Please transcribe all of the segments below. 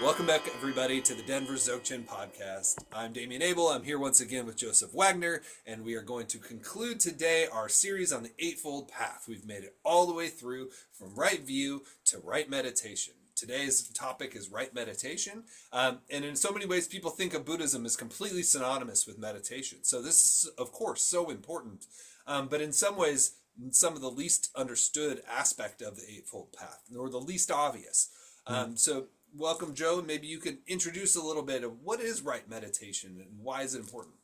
Welcome back, everybody, to the Denver Dzogchen podcast. I'm Damien Abel. I'm here once again with Joseph Wagner, and we are going to conclude today our series on the Eightfold Path. We've made it all the way through from right view to right meditation. Today's topic is right meditation, and in so many ways, people think of Buddhism as completely synonymous with meditation. So this is, of course, so important, but in some ways, some of the least understood aspect of the Eightfold Path, or the least obvious. So welcome, Joe. Maybe you could introduce a little bit of what is right meditation and why is it important?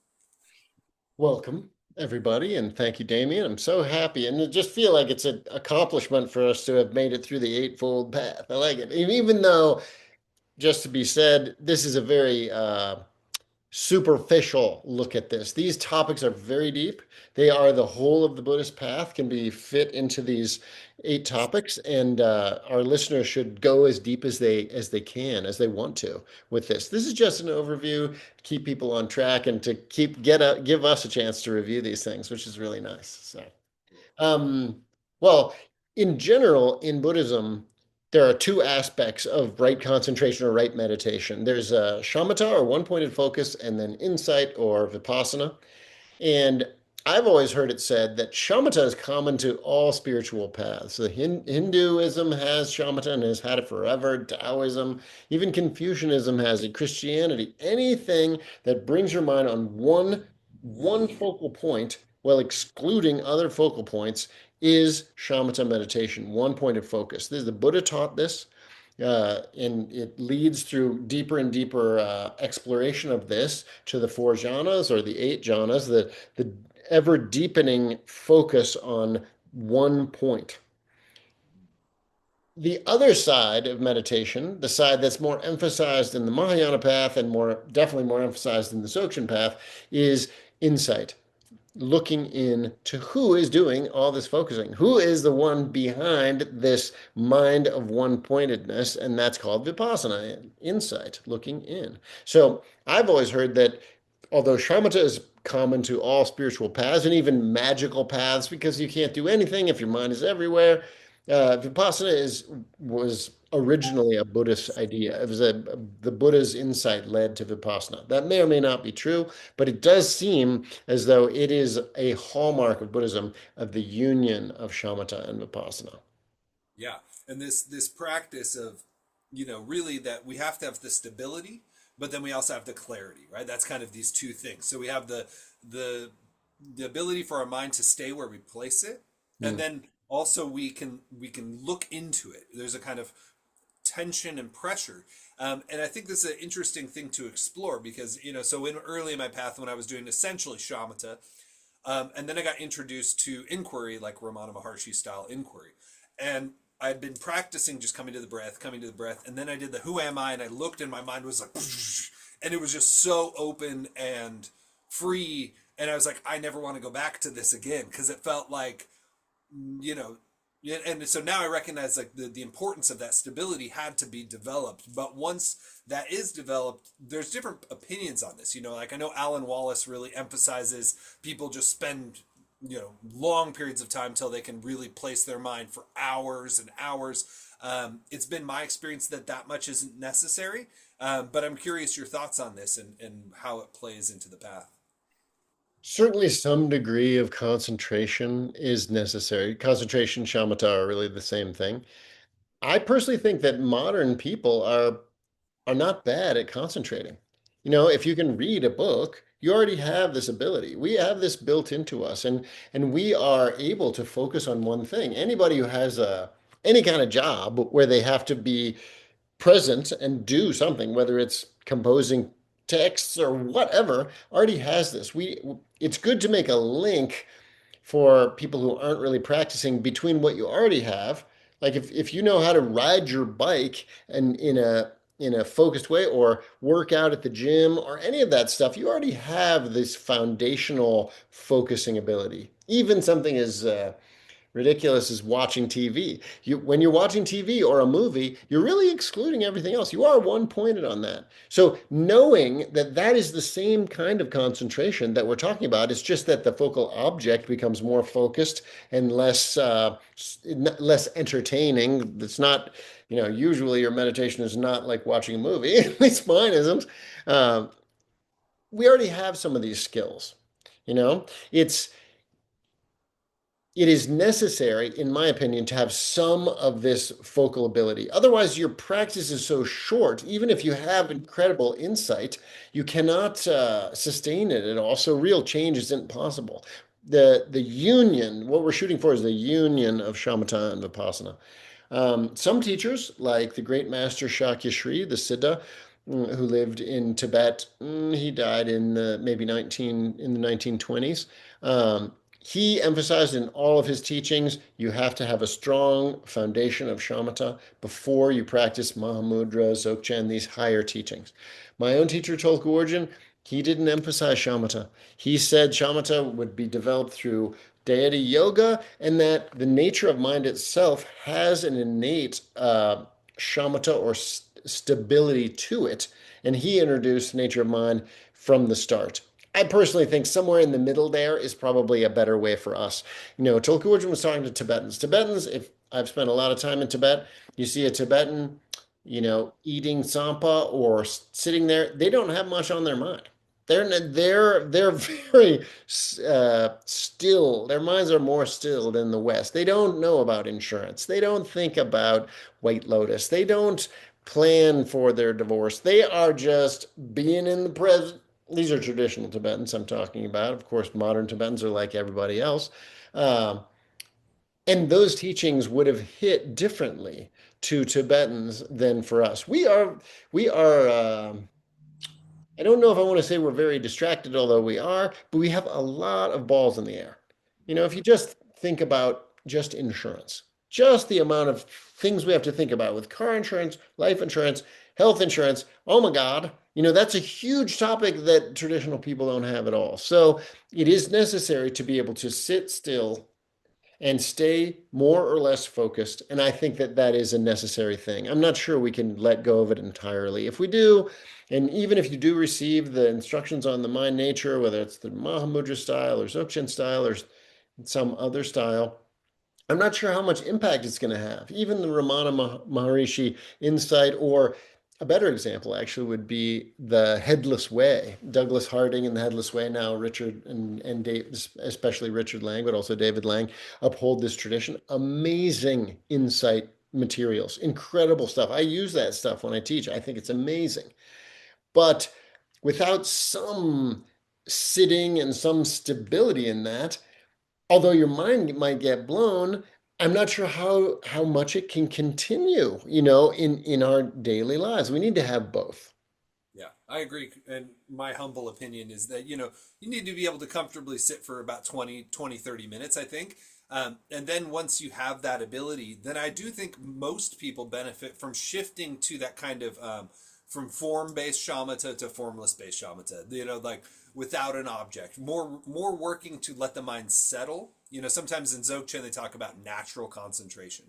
Welcome, everybody, and thank you, Damien. I'm so happy, and I just feel like it's an accomplishment for us to have made it through the Eightfold Path. I like it. Even though, just to be said, this is a very superficial look at this. These topics are very deep. They are the whole of the Buddhist path, can be fit into these 8 topics, and our listeners should go as deep as they can, as they want to with this. This is just an overview to keep people on track and to give us a chance to review these things, which is really nice. So, well, in general, in Buddhism, there are 2 aspects of right concentration or right meditation. There's a shamatha or one-pointed focus, and then insight or vipassana. And I've always heard it said that shamatha is common to all spiritual paths. So Hinduism has shamatha and has had it forever. Taoism, even Confucianism has it. Christianity, anything that brings your mind on one focal point while excluding other focal points is shamatha meditation, one-pointed focus. The Buddha taught this, and it leads through deeper and deeper exploration of this to the 4 jhanas or the 8 jhanas, the ever deepening focus on one point. The other side of meditation, the side that's more emphasized in the Mahayana path and definitely more emphasized in the Dzogchen path, is insight. Looking in to who is doing all this focusing, who is the one behind this mind of one-pointedness, and that's called vipassana, insight, looking in. So I've always heard that although shamatha is common to all spiritual paths and even magical paths, because you can't do anything if your mind is everywhere, Vipassana was originally a Buddhist idea. It was the Buddha's insight led to Vipassana. That may or may not be true, but it does seem as though it is a hallmark of Buddhism of the union of shamatha and Vipassana. Yeah, and this practice of, really that we have to have the stability, but then we also have the clarity, right? That's kind of these 2 things. So we have the ability for our mind to stay where we place it, and then also we can look into it. There's a kind of tension and pressure, and I think this is an interesting thing to explore because so early in my path when I was doing essentially shamatha, and then I got introduced to inquiry, like Ramana Maharshi style inquiry, and I'd been practicing just coming to the breath, and then I did the who am I, and I looked and my mind was like, and it was just so open and free, and I was like, I never want to go back to this again because it felt like, and so now I recognize like the importance of that stability had to be developed. But once that is developed, there's different opinions on this. Like I know Alan Wallace really emphasizes people just spend long periods of time till they can really place their mind for hours and hours. It's been my experience that much isn't necessary, but I'm curious your thoughts on this and how it plays into the path. Certainly, some degree of concentration is necessary. Concentration, shamatha are really the same thing. I personally think that modern people are not bad at concentrating. If you can read a book, you already have this ability. We have this built into us, and we are able to focus on one thing. Anybody who has any kind of job where they have to be present and do something, whether it's composing texts or whatever, already has this. It's good to make a link for people who aren't really practicing between what you already have. Like if you know how to ride your bike and in a focused way or work out at the gym or any of that stuff, you already have this foundational focusing ability. Even something as Ridiculous is watching TV. When you're watching TV or a movie, you're really excluding everything else. You are one pointed on that. So knowing that that is the same kind of concentration that we're talking about, it's just that the focal object becomes more focused and less entertaining. It's not, usually your meditation is not like watching a movie. At least mine isn't. Uh, we already have some of these skills. You know, it's it is necessary, in my opinion, to have some of this focal ability. Otherwise, your practice is so short. Even if you have incredible insight, you cannot sustain it at all. So real change isn't possible. The union, what we're shooting for is the union of shamatha and vipassana. Some teachers, like the great master Shakyasri, the Siddha, who lived in Tibet, he died in maybe 19 in the 1920s. He emphasized in all of his teachings, you have to have a strong foundation of shamatha before you practice Mahamudra, Dzogchen, these higher teachings. My own teacher, Tulku Urgyen, he didn't emphasize shamatha. He said shamatha would be developed through deity yoga, and that the nature of mind itself has an innate shamatha or stability to it. And he introduced nature of mind from the start. I personally think somewhere in the middle there is probably a better way for us. Tulku Urgyen was talking to Tibetans. Tibetans, if I've spent a lot of time in Tibet, you see a Tibetan, eating sampa or sitting there, they don't have much on their mind. They're very still. Their minds are more still than the West. They don't know about insurance. They don't think about White Lotus. They don't plan for their divorce. They are just being in the present. These are traditional Tibetans I'm talking about. Of course, modern Tibetans are like everybody else. Uh, and those teachings would have hit differently to Tibetans than for us. We are. I don't know if I want to say we're very distracted, although we are, but we have a lot of balls in the air. If you just think about just insurance, just the amount of things we have to think about with car insurance, life insurance, health insurance. Oh my God, that's a huge topic that traditional people don't have at all. So it is necessary to be able to sit still and stay more or less focused. And I think that that is a necessary thing. I'm not sure we can let go of it entirely. If we do, and even if you do receive the instructions on the mind nature, whether it's the Mahamudra style or Dzogchen style or some other style, I'm not sure how much impact it's going to have. Even the Ramana Maharishi insight, or a better example actually would be the Headless Way. Douglas Harding and the Headless Way, now Richard and Dave, especially Richard Lang, but also David Lang, uphold this tradition. Amazing insight materials, incredible stuff. I use that stuff when I teach. I think it's amazing. But without some sitting and some stability in that, although your mind might get blown, I'm not sure how much it can continue, in our daily lives. We need to have both. Yeah, I agree. And my humble opinion is that, you need to be able to comfortably sit for about 30 minutes, I think. And then once you have that ability, then I do think most people benefit from shifting to that kind of from form-based shamatha to formless-based shamatha. Like without an object, more working to let the mind settle. Sometimes in Dzogchen they talk about natural concentration,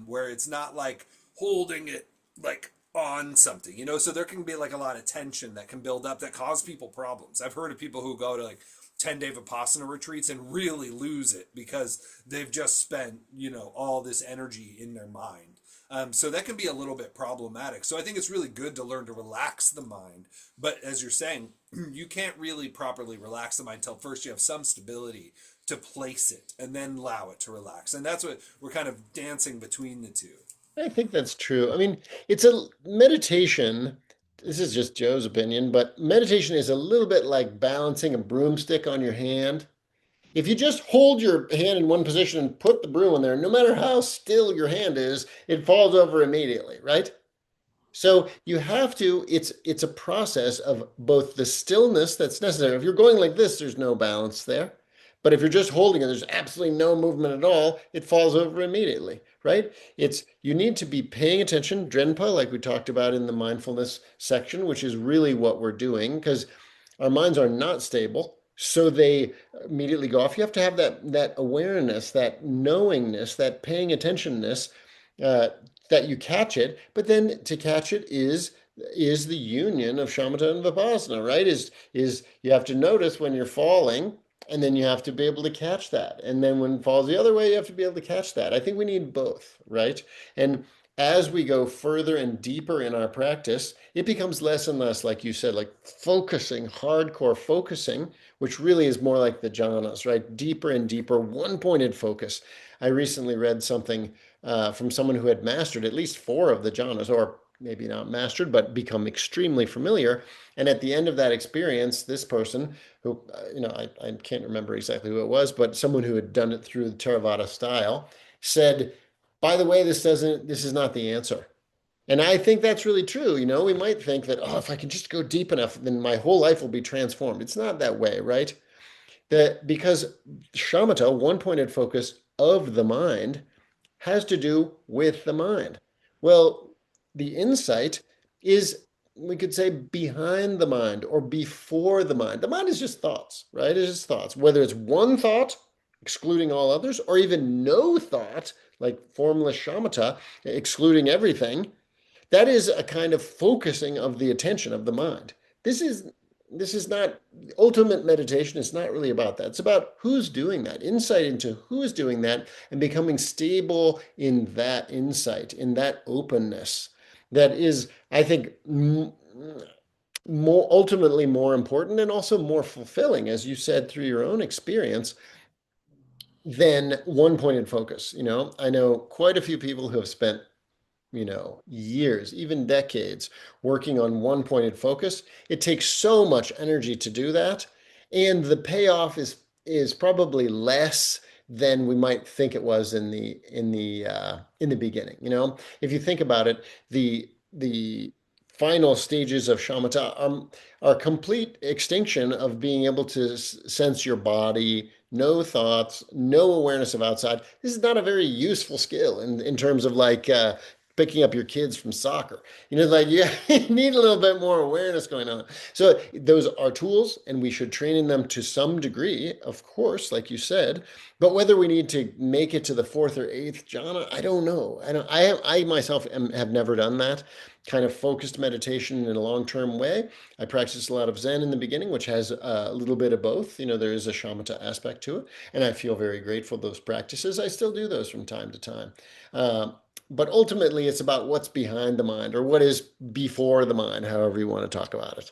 where it's not like holding it like on something, so there can be like a lot of tension that can build up that cause people problems. I've heard of people who go to like 10-day Vipassana retreats and really lose it because they've just spent, all this energy in their mind. So that can be a little bit problematic. So I think it's really good to learn to relax the mind. But as you're saying, you can't really properly relax the mind until first you have some stability to place it and then allow it to relax. And that's what we're kind of dancing between the two. I think that's true. I mean, it's a meditation. This is just Joe's opinion, but meditation is a little bit like balancing a broomstick on your hand. If you just hold your hand in one position and put the broom in there, no matter how still your hand is, it falls over immediately, right? So you have to, it's a process of both the stillness that's necessary. If you're going like this, there's no balance there. But if you're just holding it, there's absolutely no movement at all, it falls over immediately, right? It's you need to be paying attention, Drenpa, like we talked about in the mindfulness section, which is really what we're doing, because our minds are not stable. So they immediately go off. You have to have that awareness, that knowingness, that paying attentionness, uh, that you catch it. But then to catch it is the union of shamatha and vipassana, right? Is you have to notice when you're falling, and then you have to be able to catch that. And then when it falls the other way, you have to be able to catch that. I think we need both, right? And as we go further and deeper in our practice, it becomes less and less, like you said, like focusing, hardcore focusing, which really is more like the jhanas, right? Deeper and deeper, one-pointed focus. I recently read something from someone who had mastered at least four of the jhanas, or maybe not mastered, but become extremely familiar. And at the end of that experience, this person who, I can't remember exactly who it was, but someone who had done it through the Theravada style said, by the way, this is not the answer. And I think that's really true. We might think that, oh, if I can just go deep enough, then my whole life will be transformed. It's not that way, right? That because shamatha, one-pointed focus of the mind, has to do with the mind. Well, the insight is, we could say, behind the mind or before the mind. The mind is just thoughts, right? It's just thoughts. Whether it's one thought, excluding all others, or even no thought, like formless shamatha, excluding everything, that is a kind of focusing of the attention of the mind. This is this is not ultimate meditation. It's not really about that. It's about who's doing that, insight into who's doing that, and becoming stable in that insight, in that openness. That is, I think, more ultimately more important and also more fulfilling, as you said through your own experience, than one-pointed focus. I know quite a few people who have spent years, even decades working on one pointed focus. It takes so much energy to do that. And the payoff is probably less than we might think it was in the beginning. If you think about it, the final stages of shamatha are complete extinction of being able to sense your body, no thoughts, no awareness of outside. This is not a very useful skill in terms of like picking up your kids from soccer. Like you need a little bit more awareness going on. So those are tools, and we should train in them to some degree, of course, like you said. But whether we need to make it to the fourth or eighth jhana, I don't know. I don't. I myself have never done that kind of focused meditation in a long-term way. I practiced a lot of Zen in the beginning, which has a little bit of both. There is a shamatha aspect to it, and I feel very grateful for those practices. I still do those from time to time. Uh, but ultimately, it's about what's behind the mind or what is before the mind, however you want to talk about it.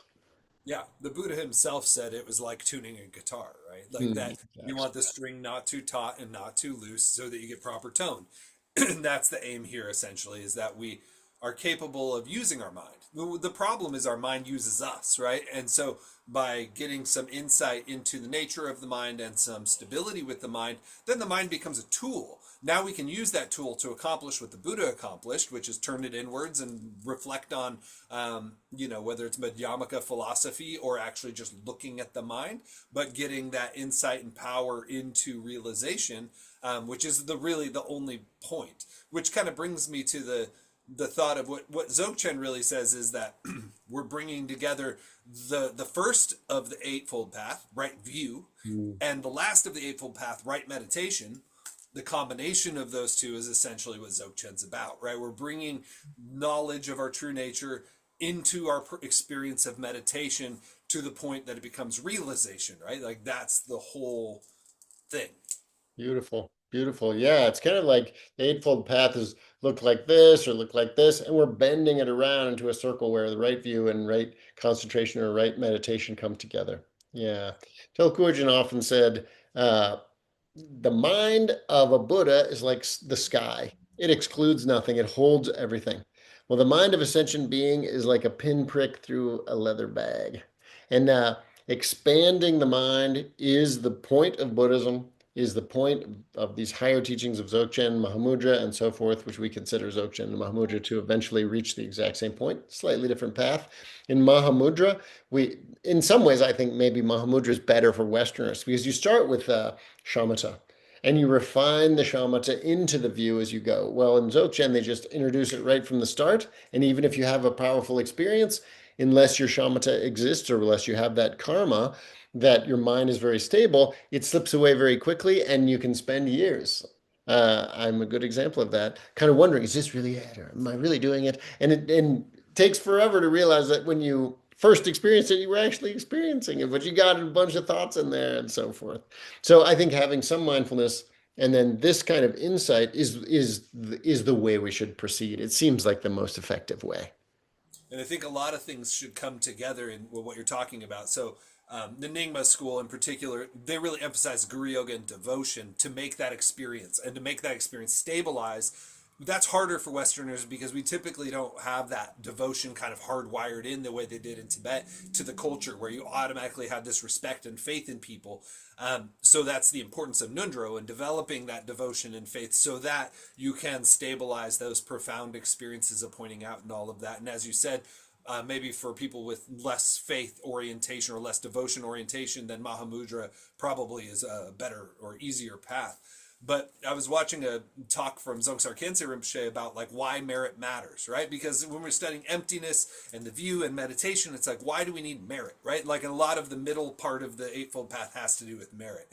Yeah, the Buddha himself said it was like tuning a guitar, right? Like Hmm, that you want the string not too taut and not too loose so that you get proper tone. And that's the aim here essentially, is that we are capable of using our mind. The problem is our mind uses us, right? And so by getting some insight into the nature of the mind and some stability with the mind, then the mind becomes a tool. Now we can use that tool to accomplish what the Buddha accomplished, which is turn it inwards and reflect on, whether it's Madhyamaka philosophy or actually just looking at the mind, but getting that insight and power into realization, which is really the only point. Which kind of brings me to the thought of what Dzogchen really says is that we're bringing together the first of the Eightfold Path, right view, hmm. and the last of the Eightfold Path, right meditation. The combination of those two is essentially what Dzogchen's about, right? We're bringing knowledge of our true nature into our experience of meditation to the point that it becomes realization, right? Like that's the whole thing. Beautiful, beautiful. Yeah, it's kind of like the Eightfold Path is look like this or look like this, and we're bending it around into a circle where the right view and right concentration or right meditation come together. Yeah. Tulku Urgyen often said, the mind of a Buddha is like the sky. It excludes nothing, it holds everything. Well, the mind of a sentient being is like a pinprick through a leather bag. And expanding the mind is the point of Buddhism, is the point of these higher teachings of Dzogchen, Mahamudra, and so forth, which we consider Dzogchen and Mahamudra to eventually reach the exact same point, slightly different path. In Mahamudra, in some ways, I think maybe Mahamudra is better for Westerners because you start with shamatha. And you refine the shamatha into the view as you go. Well, in Dzogchen, they just introduce it right from the start. And even if you have a powerful experience, unless your shamatha exists or unless you have that karma, that your mind is very stable, it slips away very quickly and you can spend years. I'm a good example of that. Kind of wondering, is this really it, or am I really doing it? And it takes forever to realize that when you first experienced it, you were actually experiencing it, but you got a bunch of thoughts in there and so forth. So I think having some mindfulness and then this kind of insight is the way we should proceed. It seems like the most effective way. And I think a lot of things should come together in what you're talking about. So the Nyingma school in particular, they really emphasize guru yoga and devotion to make that experience and to make that experience stabilize. That's harder for Westerners because we typically don't have that devotion kind of hardwired in the way they did in Tibet to the culture, where you automatically have this respect and faith in people. So that's the importance of Ngondro and developing that devotion and faith so that you can stabilize those profound experiences of pointing out and all of that. And as you said, maybe for people with less faith orientation or less devotion orientation, then Mahamudra probably is a better or easier path. But I was watching a talk from Dzongsar Kyhentse Rinpoche about like why merit matters, right? Because when we're studying emptiness and the view and meditation, it's like, why do we need merit, right? Like a lot of the middle part of the Eightfold Path has to do with merit.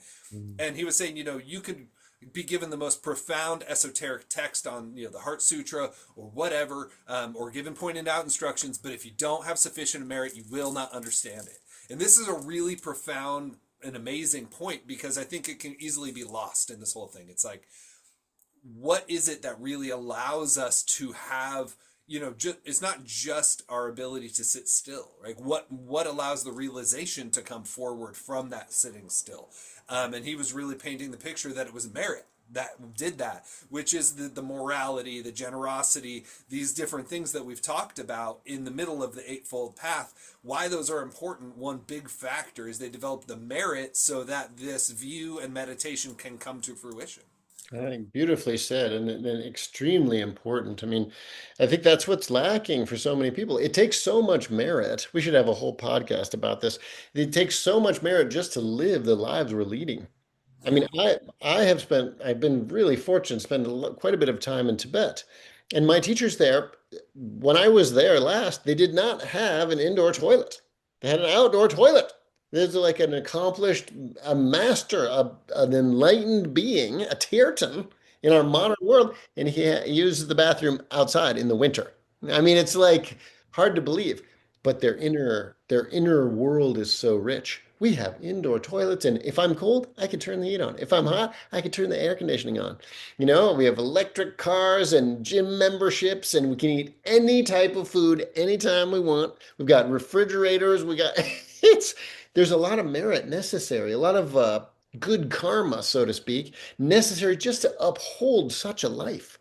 And he was saying, you could be given the most profound esoteric text on, the Heart Sutra or whatever, or given pointed out instructions, but if you don't have sufficient merit, you will not understand it. And this is a really profound, an amazing point, because I think it can easily be lost in this whole thing. It's like, what is it that really allows us to have, it's not just our ability to sit still, right? What allows the realization to come forward from that sitting still? And he was really painting the picture that it was merit that did that, which is the morality, the generosity, these different things that we've talked about in the middle of the Eightfold Path. Why those are important, one big factor is they develop the merit so that this view and meditation can come to fruition. I think beautifully said, and extremely important. I mean, I think that's what's lacking for so many people. It takes so much merit. We should have a whole podcast about this. It takes so much merit just to live the lives we're leading. I mean, I've been really fortunate to spend quite a bit of time in Tibet. And my teachers there, when I was there last, they did not have an indoor toilet. They had an outdoor toilet. There's like an accomplished, a master, an enlightened being, a Tirtan in our modern world, and he uses the bathroom outside in the winter. I mean, it's like hard to believe, but their inner world is so rich. We have indoor toilets, and if I'm cold, I can turn the heat on. If I'm hot, I can turn the air conditioning on. We have electric cars and gym memberships, and we can eat any type of food anytime we want. We've got refrigerators. We got it's there's a lot of merit necessary, a lot of good karma, so to speak, necessary just to uphold such a life,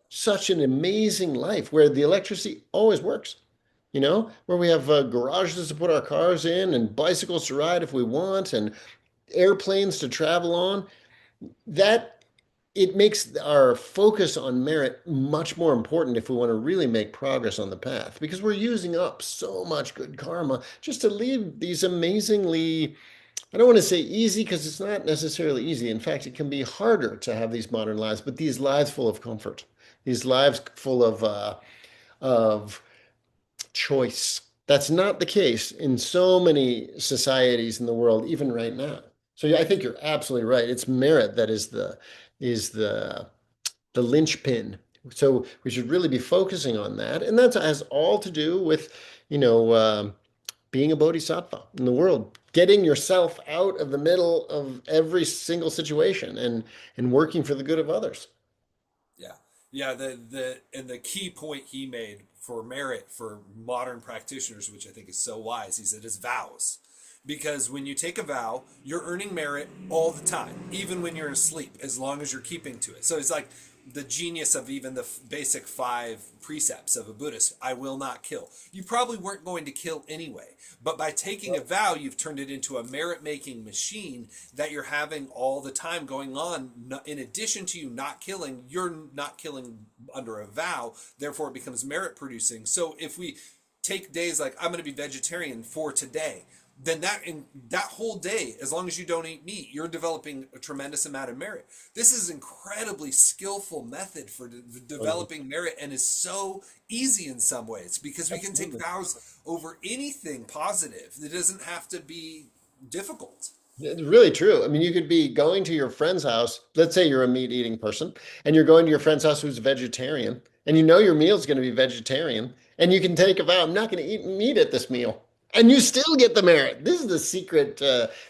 such an amazing life where the electricity always works. Where we have garages to put our cars in and bicycles to ride if we want and airplanes to travel on. That it makes our focus on merit much more important if we want to really make progress on the path, because we're using up so much good karma just to lead these amazingly, I don't want to say easy because it's not necessarily easy. In fact, it can be harder to have these modern lives, but these lives full of comfort, these lives full of choice. That's not the case in so many societies in the world, even right now. So yeah, I think you're absolutely right. It's merit that is the linchpin. So we should really be focusing on that, and that has all to do with, you know, being a bodhisattva in the world, getting yourself out of the middle of every single situation and working for the good of others. Yeah. Yeah, the key point he made for merit for modern practitioners, which I think is so wise, he said is vows. Because when you take a vow, you're earning merit all the time, even when you're asleep, as long as you're keeping to it. So it's like the genius of even the basic 5 precepts of a Buddhist: I will not kill. You probably weren't going to kill anyway, but by taking a vow, you've turned it into a merit-making machine that you're having all the time going on. In addition to you not killing, you're not killing under a vow, therefore it becomes merit-producing. So if we take days like, I'm going to be vegetarian for today, then that whole day, as long as you don't eat meat, you're developing a tremendous amount of merit. This is an incredibly skillful method for developing merit, and is so easy in some ways because we can take vows over anything positive. It doesn't have to be difficult. It's really true. I mean, you could be going to your friend's house. Let's say you're a meat eating person, and you're going to your friend's house who's a vegetarian, and you know your meal's going to be vegetarian, and you can take a vow, I'm not going to eat meat at this meal. And you still get the merit. This is the secret,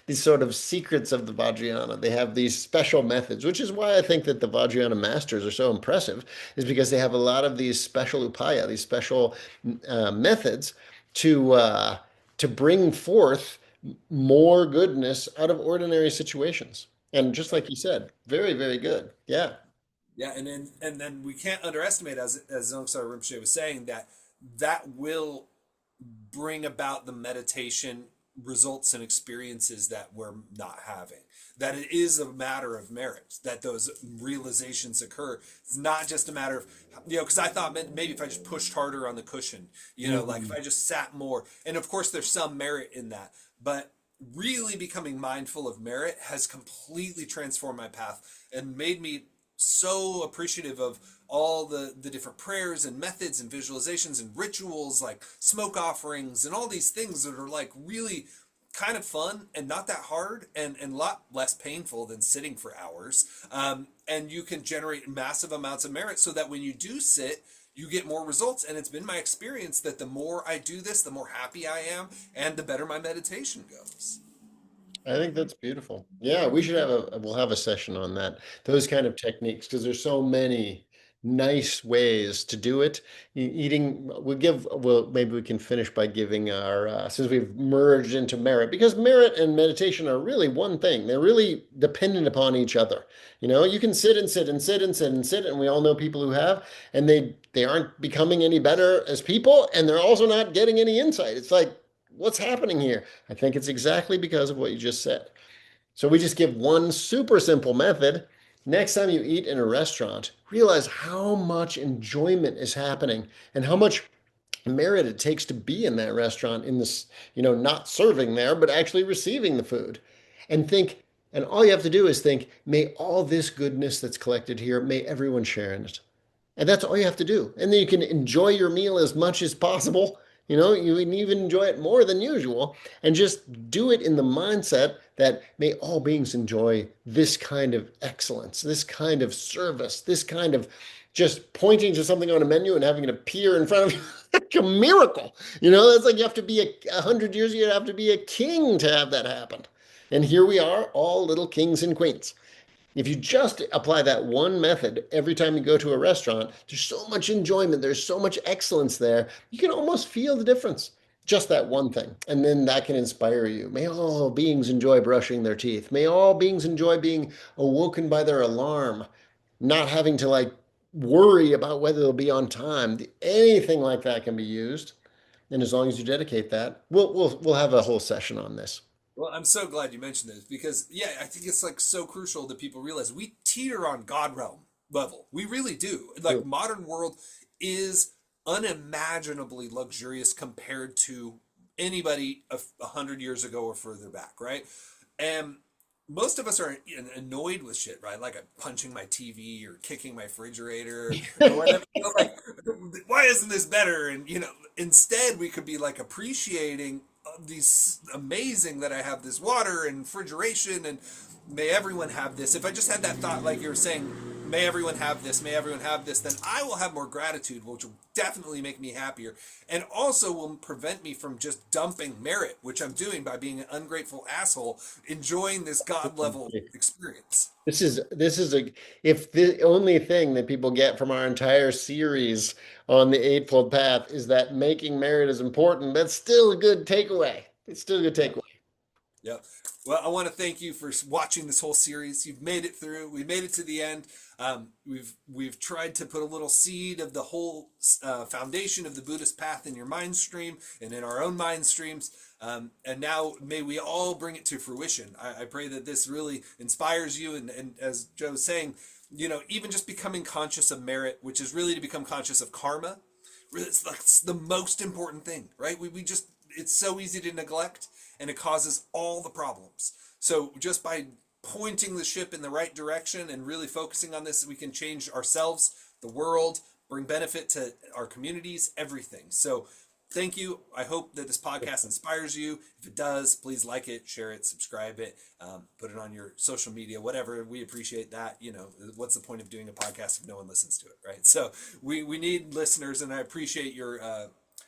these sort of secrets of the Vajrayana. They have these special methods, which is why I think that the Vajrayana masters are so impressive, is because they have a lot of these special upaya, these special methods to uh, to bring forth more goodness out of ordinary situations. And just like you said, very, very good. Yeah. Yeah, and then we can't underestimate, as Dzongsar Rinpoche was saying, that that will bring about the meditation results and experiences that we're not having. That it is a matter of merit, that those realizations occur. It's not just a matter of, because I thought maybe if I just pushed harder on the cushion, like if Mhm. I just sat more, and of course there's some merit in that, but really becoming mindful of merit has completely transformed my path and made me so appreciative of all the different prayers and methods and visualizations and rituals like smoke offerings and all these things that are like really kind of fun and not that hard and a lot less painful than sitting for hours. And you can generate massive amounts of merit so that when you do sit, you get more results. And it's been my experience that the more I do this, the more happy I am and the better my meditation goes. I think that's beautiful. Yeah, we should have we'll have a session on that. Those kind of techniques, because there's so many nice ways to do it. Eating, well, maybe we can finish by giving our, since we've merged into merit, because merit and meditation are really one thing. They're really dependent upon each other. You can sit and sit and sit and sit and sit, and we all know people who have, and they aren't becoming any better as people, and they're also not getting any insight. It's like, what's happening here? I think it's exactly because of what you just said. So we just give one super simple method. Next time you eat in a restaurant, realize how much enjoyment is happening and how much merit it takes to be in that restaurant in this, not serving there, but actually receiving the food. And think, and all you have to do is think, may all this goodness that's collected here, may everyone share in it. And that's all you have to do. And then you can enjoy your meal as much as possible. You can even enjoy it more than usual. And just do it in the mindset that may all beings enjoy this kind of excellence, this kind of service, this kind of just pointing to something on a menu and having it appear in front of you like a miracle. That's like you have to be 100 years, you have to be a king to have that happen. And here we are, all little kings and queens. If you just apply that one method every time you go to a restaurant, there's so much enjoyment, there's so much excellence there. You can almost feel the difference. Just that one thing. And then that can inspire you. May all beings enjoy brushing their teeth. May all beings enjoy being awoken by their alarm, not having to worry about whether they'll be on time. Anything like that can be used. And as long as you dedicate that, we'll have a whole session on this. Well, I'm so glad you mentioned this because, yeah, I think it's like so crucial that people realize we teeter on God realm level. We really do. Like, modern world is unimaginably luxurious compared to anybody 100 years ago or further back, right? And most of us are annoyed with shit, right? Like I'm punching my TV or kicking my refrigerator or whatever. Like, why isn't this better? And instead we could be like appreciating these amazing that I have this water and refrigeration and may everyone have this. If I just had that thought, like you were saying, may everyone have this, may everyone have this, then I will have more gratitude, which will definitely make me happier and also will prevent me from just dumping merit, which I'm doing by being an ungrateful asshole, enjoying this God level experience. This is if the only thing that people get from our entire series on the Eightfold Path is that making merit is important, that's still a good takeaway. It's still a good Yeah. takeaway. Yep. Well, I want to thank you for watching this whole series. You've made it through. We made it to the end. We've tried to put a little seed of the whole foundation of the Buddhist path in your mind stream and in our own mind streams. And now may we all bring it to fruition. I pray that this really inspires you. And as Joe was saying, even just becoming conscious of merit, which is really to become conscious of karma. It's like the most important thing, right? We just, it's so easy to neglect and it causes all the problems. So just by pointing the ship in the right direction and really focusing on this, we can change ourselves, the world, bring benefit to our communities, everything. So thank you. I hope that this podcast inspires you. If it does, please like it, share it, subscribe it, put it on your social media, whatever. We appreciate that. You know, what's the point of doing a podcast if no one listens to it, right? So we need listeners, and I appreciate your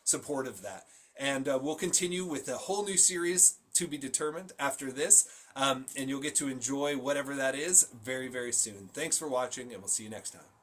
support of that. And we'll continue with a whole new series to be determined after this. And you'll get to enjoy whatever that is very, very soon. Thanks for watching, and we'll see you next time.